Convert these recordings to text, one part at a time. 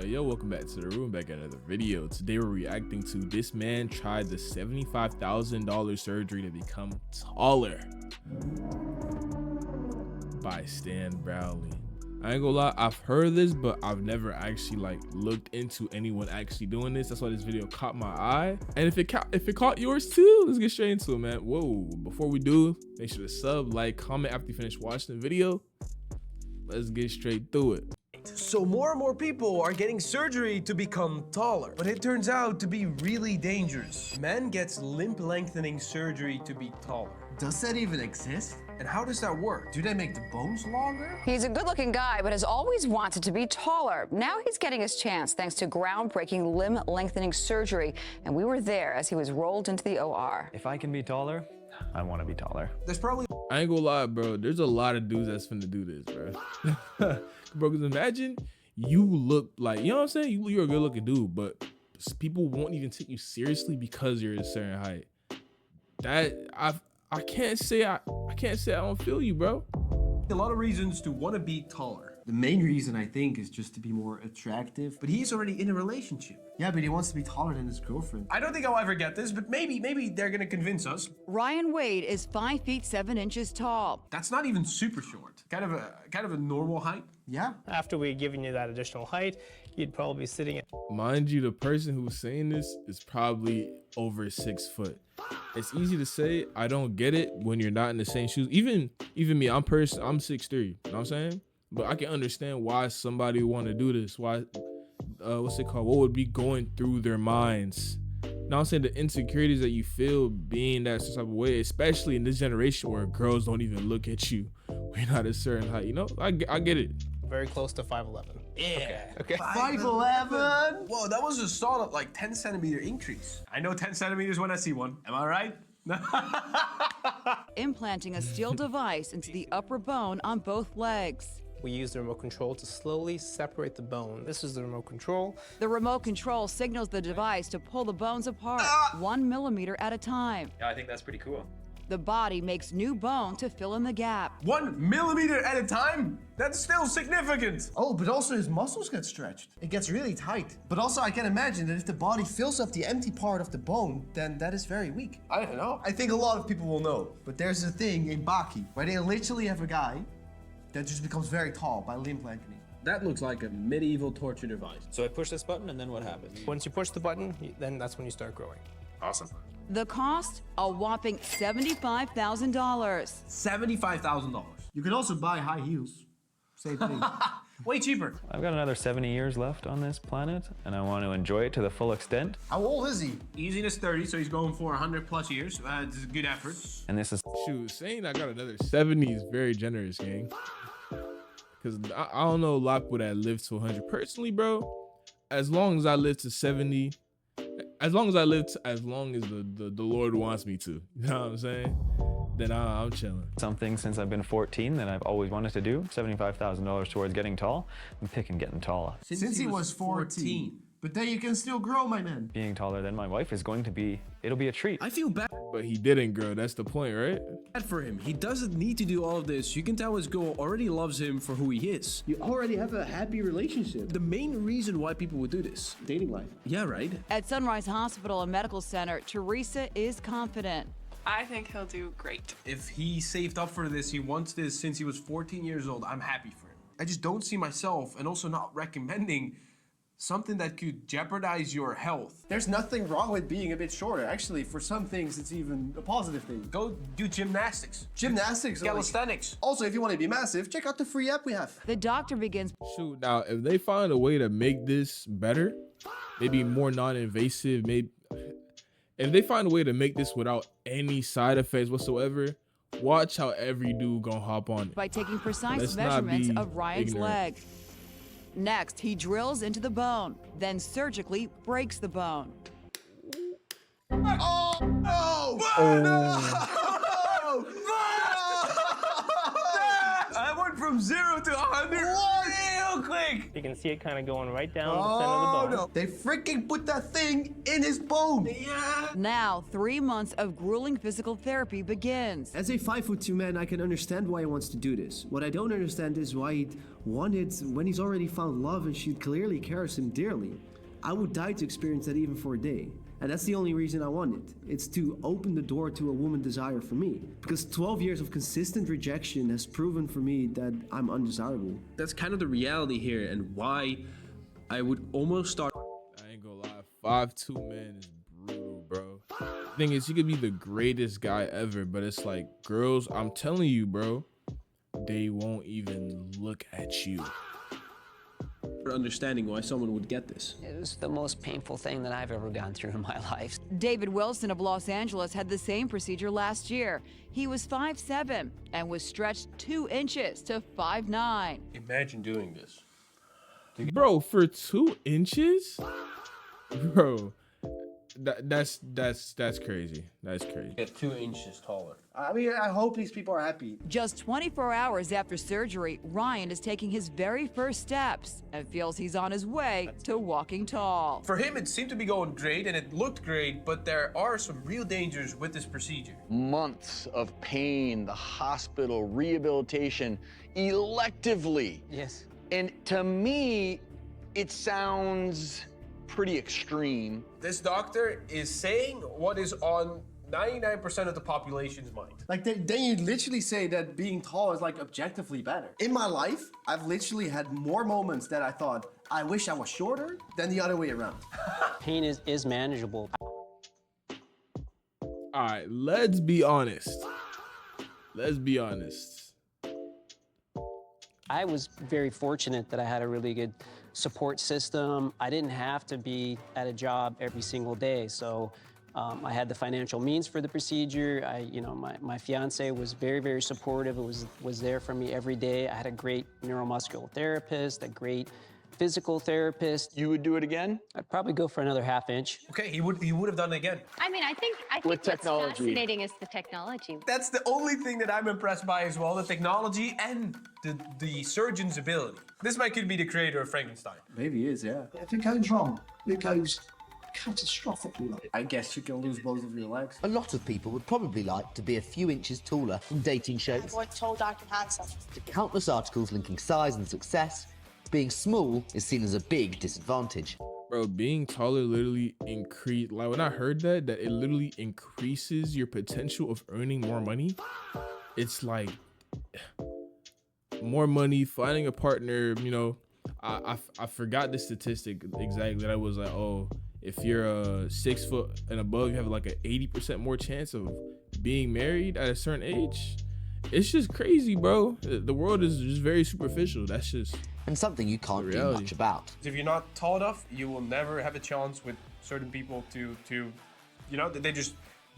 Yo, welcome back to the room, back at another video. Today we're reacting to this man tried the $75,000 surgery to become taller by Stan Brownlee. I ain't gonna lie, I've heard of this, but I've never actually looked into anyone actually doing this. That's why this video caught my eye. And if it caught yours too, let's get straight into it, man. Whoa, before we do, make sure to sub, like, comment after you finish watching the video. Let's get straight through it. So more and more people are getting surgery to become taller, but it turns out to be really dangerous. Man gets limb lengthening surgery to be taller. Does that even exist? And how does that work? Do they make the bones longer? He's a good-looking guy, but has always wanted to be taller. Now he's getting his chance thanks to groundbreaking limb lengthening surgery, and we were there as he was rolled into the OR. If I can be taller, I want to be taller. There's probably... I ain't gonna lie, bro. There's a lot of dudes that's finna do this, bro. Bro, because imagine you look like, you know what I'm saying? You're a good looking dude, but people won't even take you seriously because you're a certain height. That I can't say I don't feel you, bro. a lot of reasons to want to be taller. The main reason, I think, is just to be more attractive. But he's already in a relationship. Yeah, but he wants to be taller than his girlfriend. I don't think I'll ever get this, but maybe they're gonna convince us. Ryan Wade is 5 feet 7 inches tall. That's not even super short. Kind of a normal height. Yeah. After we've given you that additional height, you'd probably be sitting at... Mind you, the person who's saying this is probably over 6 foot. It's easy to say, I don't get it when you're not in the same shoes. Even me, I'm 6'3", you know what I'm saying? But I can understand why somebody would want to do this. Why, what's it called? What would be going through their minds? Now I'm saying the insecurities that you feel being that type of way, especially in this generation where girls don't even look at you when you're not a certain height. You know, I get it. Very close to 5'11". Yeah. Okay. 5'11"? Whoa, that was a solid 10 centimeter increase. I know 10 centimeters when I see one. Am I right? Implanting a steel device into the upper bone on both legs. We use the remote control to slowly separate the bone. This is the remote control. The remote control signals the device to pull the bones apart 1 millimeter at a time. Yeah, I think that's pretty cool. The body makes new bone to fill in the gap. 1 millimeter at a time? That's still significant. Oh, but also his muscles get stretched. It gets really tight. But also I can imagine that if the body fills up the empty part of the bone, then that is very weak. I don't know. I think a lot of people will know, but there's a thing in Baki where they literally have a guy that just becomes very tall by limb lengthening. That looks like a medieval torture device. So I push this button and then what happens? Once you push the button, then that's when you start growing. Awesome. The cost? A whopping $75,000. $75,000. You can also buy high heels. Same thing. Way cheaper. I've got another 70 years left on this planet, and I want to enjoy it to the full extent. How old is he? He's in his 30s, so he's going for 100 plus years. It's a good effort. And this is... Shoot, saying I got another 70 is very generous, gang. Because I don't know a lot of people that live to 100. Personally, bro, as long as I live to 70, as long as the Lord wants me to, you know what I'm saying? Then I'm chilling. something since I've been 14 that I've always wanted to do. $75,000 towards getting tall. I'm picking getting taller. Since he was 14. But then you can still grow, my man. Being taller than my wife is going to be, it'll be a treat. I feel bad But he didn't grow. That's the point, right? for him. He doesn't need to do all of this. You can tell his girl already loves him for who he is. You already have a happy relationship. The main reason why people would do this. Dating life. Yeah, right? At Sunrise Hospital and Medical Center, Teresa is confident. I think he'll do great. If he saved up for this, he wants this since he was 14 years old, I'm happy for him. I just don't see myself, and also not recommending something that could jeopardize your health. There's nothing wrong with being a bit shorter. Actually, for some things, it's even a positive thing. Go do gymnastics. Gymnastics. Calisthenics. Also, if you want to be massive, check out the free app we have. The doctor begins Shoot, now if they find a way to make this better, maybe more non-invasive, maybe if they find a way to make this without any side effects whatsoever, watch how every dude gonna hop on it. by taking precise Let's not measurements be of Ryan's ignorant. leg. Next, he drills into the bone, then surgically breaks the bone. Oh, no! I went from 0 to 100 real quick. You You can see it kind of going right down the center of the bone. No, they freaking put that thing in his bone. Now, 3 months of grueling physical therapy begins. As a 5'2" man, I can understand why he wants to do this. What I don't understand is why he'd want it when he's already found love and she clearly cares him dearly. I would die to experience that even for a day. And that's the only reason I want it. It's to open the door to a woman's desire for me. Because 12 years of consistent rejection has proven for me that I'm undesirable. That's kind of the reality here and why I would almost start. I ain't gonna lie, 5'2" man is brutal, bro. Thing is, he could be the greatest guy ever, but it's like, girls, I'm telling you, bro, they won't even look at you. Understanding why someone would get this. It was the most painful thing that I've ever gone through in my life. David Wilson of Los Angeles had the same procedure last year. He was 5'7" and was stretched 2 inches to 5'9". Imagine doing this. Bro, for 2 inches? Bro, that's crazy. That's crazy. Get 2 inches taller. I mean, I hope these people are happy. Just 24 hours after surgery, Ryan is taking his very first steps and feels he's on his way to walking tall. For him, it seemed to be going great and it looked great, but there are some real dangers with this procedure. Months of pain, the hospital, rehabilitation, electively. Yes. And to me, it sounds pretty extreme. This doctor is saying what is on 99% of the population's mind. Like, then you literally say that being tall is like objectively better. In my life, I've literally had more moments that I thought, I wish I was shorter than the other way around. Pain is manageable. All right, let's be honest. Let's be honest. I was very fortunate that I had a really good support system. I didn't have to be at a job every single day, so I had the financial means for the procedure. My fiance was very, very supportive. It was there for me every day. I had a great neuromuscular therapist, a great physical therapist. You would do it again? I'd probably go for another half inch. Okay, he would have done it again. I mean, I think what's fascinating is the technology. That's the only thing that I'm impressed by as well, the technology and the surgeon's ability. This might could be the creator of Frankenstein. Maybe he is, yeah. If it goes wrong, it goes catastrophically wrong. I guess you can lose both of your legs. A lot of people would probably like to be a few inches taller from dating shows. Everyone told Dr. Hansen. To countless articles linking size and success, being small is seen as a big disadvantage. Bro, being taller literally like when I heard that it literally increases your potential of earning more money. It's like more money, finding a partner, I forgot the statistic exactly that I was like, oh, if you're 6 foot and above, you have like an 80% more chance of being married at a certain age. It's just crazy, bro. The world is just very superficial. That's just and something you can't do much about. If you're not tall enough, you will never have a chance with certain people to they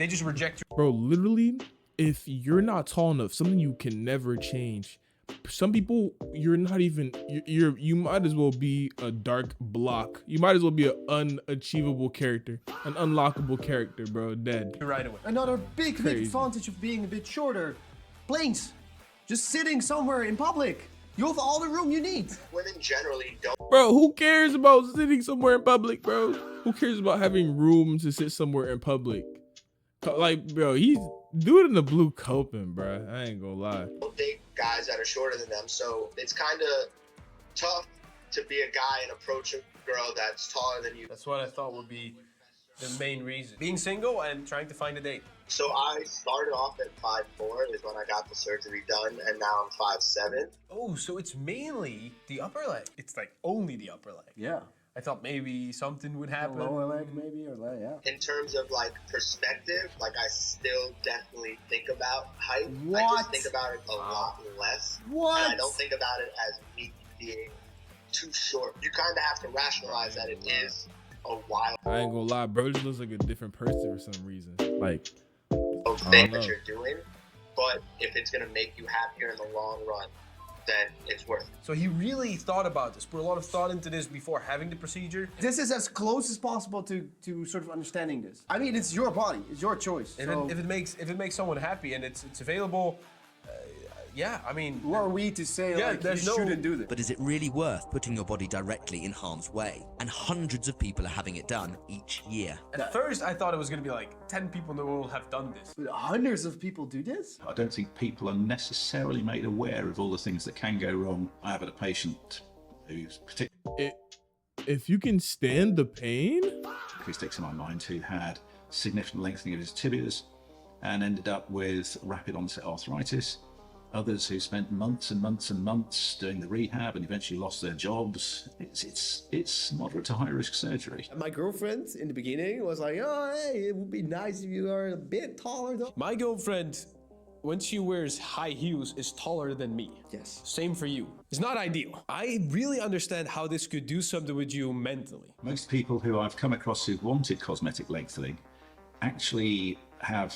just reject you. Bro, literally, if you're not tall enough, something you can never change. Some people, you're not even, you might as well be a dark block. You might as well be an unachievable character, an unlockable character, bro, dead. Right away. Another big advantage of being a bit shorter. Planes. Just sitting somewhere in public. You have all the room you need. Women generally don't. Bro, who cares about sitting somewhere in public, bro? Who cares about having room to sit somewhere in public? Like, bro, he's do it in the blue coping, bro. I ain't gonna lie. Don't date guys that are shorter than them, so it's kind of tough to be a guy and approach a girl that's taller than you. That's what I thought would be the main reason. Being single and trying to find a date. So I started off at 5'4" is when I got the surgery done, and now I'm 5'7". Oh, so it's mainly the upper leg. It's like only the upper leg. Yeah. I thought maybe something would happen. Lower leg, maybe, or leg, yeah. In terms of like perspective, like I still definitely think about height. What? I just think about it a lot less. What? And I don't think about it as me being too short. You kind of have to rationalize that it is a wild. I ain't gonna lie, bro, just looks like a different person for some reason. Like, thing that you're doing, but if it's gonna make you happier in the long run, then it's worth it. So he really thought about this, put a lot of thought into this before having the procedure. This is as close as possible to sort of understanding this. I mean, it's your body, it's your choice. And so. if it makes someone happy and it's available, yeah, I mean, Who are we to say like there's you no shouldn't do this? But is it really worth putting your body directly in harm's way? And hundreds of people are having it done each year. At first, I thought it was gonna be like 10 people in the world have done this. But hundreds of people do this? I don't think people are necessarily made aware of all the things that can go wrong. I have had a patient who's particularly If you can stand the pain, sticks in my mind, who had significant lengthening of his tibias and ended up with rapid onset arthritis. Others who spent months and months and months doing the rehab and eventually lost their jobs. It's moderate to high risk surgery. My girlfriend in the beginning was like, oh, hey, it would be nice if you are a bit taller though. My girlfriend, when she wears high heels, is taller than me. Yes. Same for you. It's not ideal. I really understand how this could do something with you mentally. Most people who I've come across who've wanted cosmetic lengthening actually have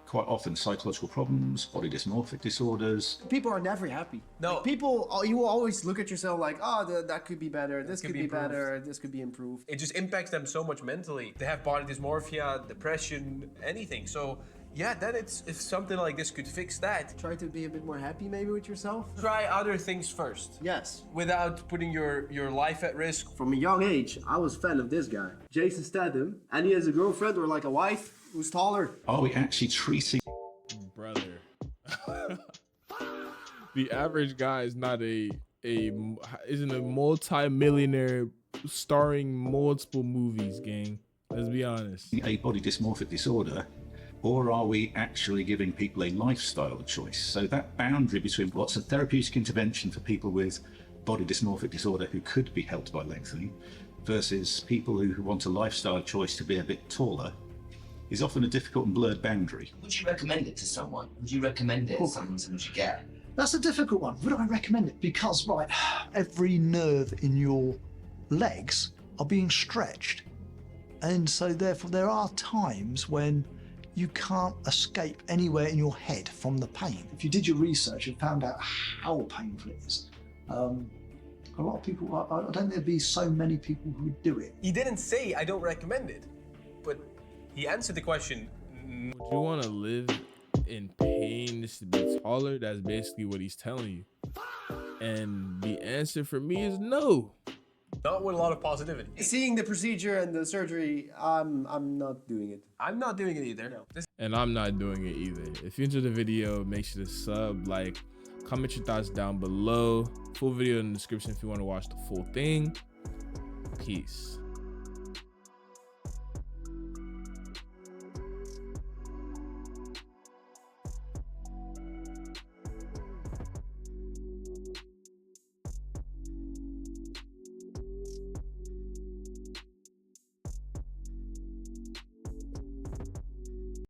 quite often psychological problems, body dysmorphic disorders. People are never happy. No. Like people, you will always look at yourself like, oh, that could be better, this could be better, this could be improved. It just impacts them so much mentally. They have body dysmorphia, depression, anything. So yeah, then if something like this could fix that. Try to be a bit more happy maybe with yourself. Try other things first. Yes. Without putting your life at risk. From a young age, I was a fan of this guy, Jason Statham, and he has a girlfriend or like a wife who's taller. Are we actually treating... brother? The average guy is not isn't a multi-millionaire starring multiple movies, gang. Let's be honest. A body dysmorphic disorder, or are we actually giving people a lifestyle choice? So that boundary between what's a therapeutic intervention for people with body dysmorphic disorder who could be helped by lengthening versus people who want a lifestyle choice to be a bit taller is often a difficult and blurred boundary. Would you recommend it to someone? Would you recommend it as something you get? That's a difficult one. Would I recommend it? Because, right, every nerve in your legs are being stretched. And so therefore there are times when you can't escape anywhere in your head from the pain. If you did your research and found out how painful it is, a lot of people, I don't think there'd be so many people who would do it. He didn't say I don't recommend it, but he answered the question. Would you want to live in pain just to be taller? That's basically what he's telling you. And the answer for me is no. Not with a lot of positivity. Seeing the procedure and the surgery, I'm not doing it. I'm not doing it either. No. And I'm not doing it either. If you enjoyed the video, make sure to sub, like, comment your thoughts down below. Full video in the description if you want to watch the full thing. Peace.